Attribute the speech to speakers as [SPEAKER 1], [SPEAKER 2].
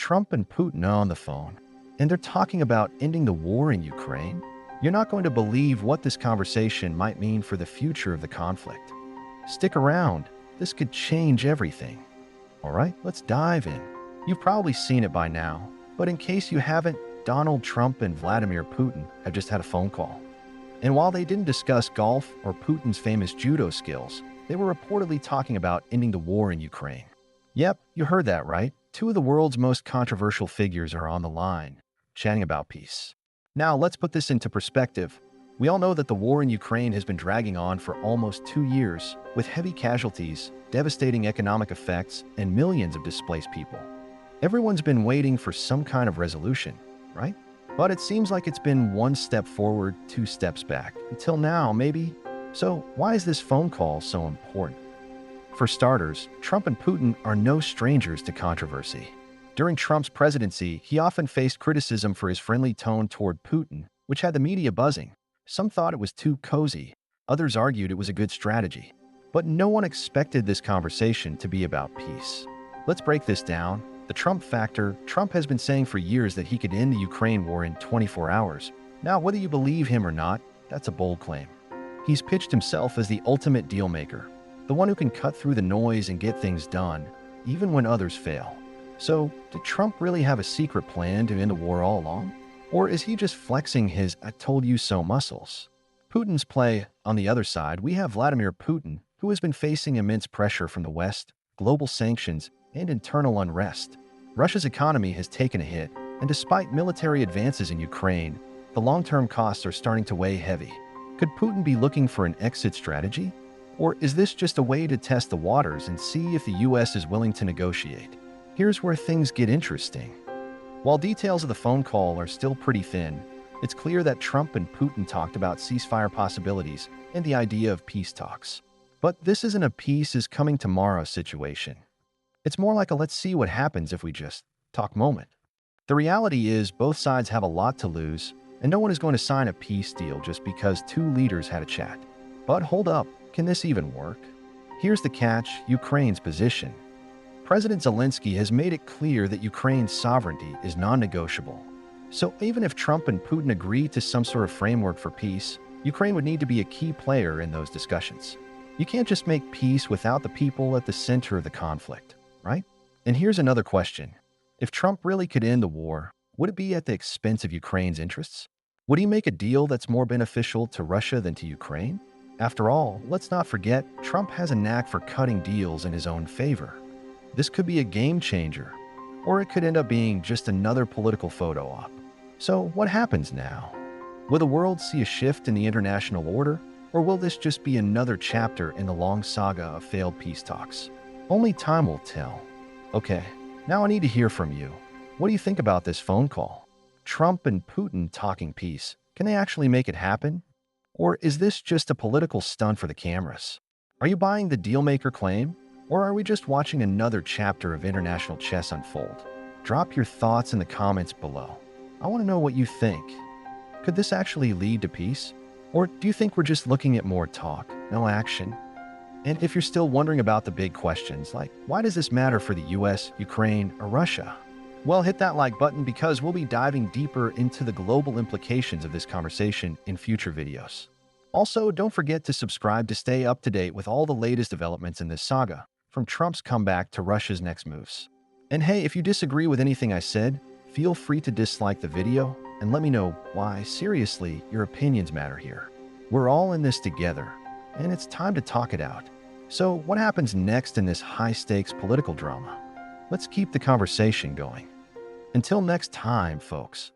[SPEAKER 1] Trump and Putin on the phone, and they're talking about ending the war in Ukraine. You're not going to believe what this conversation might mean for the future of the conflict. Stick around, this could change everything. All right, let's dive in. You've probably seen it by now, but in case you haven't, Donald Trump and Vladimir Putin have just had a phone call. And while they didn't discuss golf or Putin's famous judo skills, they were reportedly talking about ending the war in Ukraine. Yep, you heard that right. Two of the world's most controversial figures are on the line, chatting about peace. Now, let's put this into perspective. We all know that the war in Ukraine has been dragging on for almost 2 years, with heavy casualties, devastating economic effects, and millions of displaced people. Everyone's been waiting for some kind of resolution, right? But it seems like it's been one step forward, 2 steps back. Until now, maybe. So, why is this phone call so important? For starters, Trump and Putin are no strangers to controversy. During Trump's presidency, he often faced criticism for his friendly tone toward Putin, which had the media buzzing. Some thought it was too cozy. Others argued it was a good strategy. But no one expected this conversation to be about peace. Let's break this down. The Trump factor. Trump has been saying for years that he could end the Ukraine war in 24 hours. Now, whether you believe him or not, that's a bold claim. He's pitched himself as the ultimate deal maker, the one who can cut through the noise and get things done, even when others fail. So, did Trump really have a secret plan to end the war all along? Or is he just flexing his "I told you so" muscles? Putin's play. On the other side, we have Vladimir Putin, who has been facing immense pressure from the West, global sanctions, and internal unrest. Russia's economy has taken a hit, and despite military advances in Ukraine, the long-term costs are starting to weigh heavy. Could Putin be looking for an exit strategy? Or is this just a way to test the waters and see if the US is willing to negotiate? Here's where things get interesting. While details of the phone call are still pretty thin, it's clear that Trump and Putin talked about ceasefire possibilities and the idea of peace talks. But this isn't a peace is coming tomorrow situation. It's more like a let's see what happens if we just talk moment. The reality is both sides have a lot to lose, and no one is going to sign a peace deal just because 2 leaders had a chat. But hold up, can this even work? Here's the catch: Ukraine's position. President Zelensky has made it clear that Ukraine's sovereignty is non-negotiable. So even if Trump and Putin agree to some sort of framework for peace, Ukraine would need to be a key player in those discussions. You can't just make peace without the people at the center of the conflict, right? And here's another question. If Trump really could end the war, would it be at the expense of Ukraine's interests? Would he make a deal that's more beneficial to Russia than to Ukraine? After all, let's not forget, Trump has a knack for cutting deals in his own favor. This could be a game changer, or it could end up being just another political photo op. So what happens now? Will the world see a shift in the international order, or will this just be another chapter in the long saga of failed peace talks? Only time will tell. Okay, now I need to hear from you. What do you think about this phone call? Trump and Putin talking peace. Can they actually make it happen? Or is this just a political stunt for the cameras? Are you buying the dealmaker claim? Or are we just watching another chapter of international chess unfold? Drop your thoughts in the comments below. I want to know what you think. Could this actually lead to peace? Or do you think we're just looking at more talk, no action? And if you're still wondering about the big questions, like why does this matter for the US, Ukraine, or Russia? Well, hit that like button because we'll be diving deeper into the global implications of this conversation in future videos. Also, don't forget to subscribe to stay up to date with all the latest developments in this saga, from Trump's comeback to Russia's next moves. And hey, if you disagree with anything I said, feel free to dislike the video and let me know why, seriously, your opinions matter here. We're all in this together, and it's time to talk it out. So, what happens next in this high-stakes political drama? Let's keep the conversation going. Until next time, folks.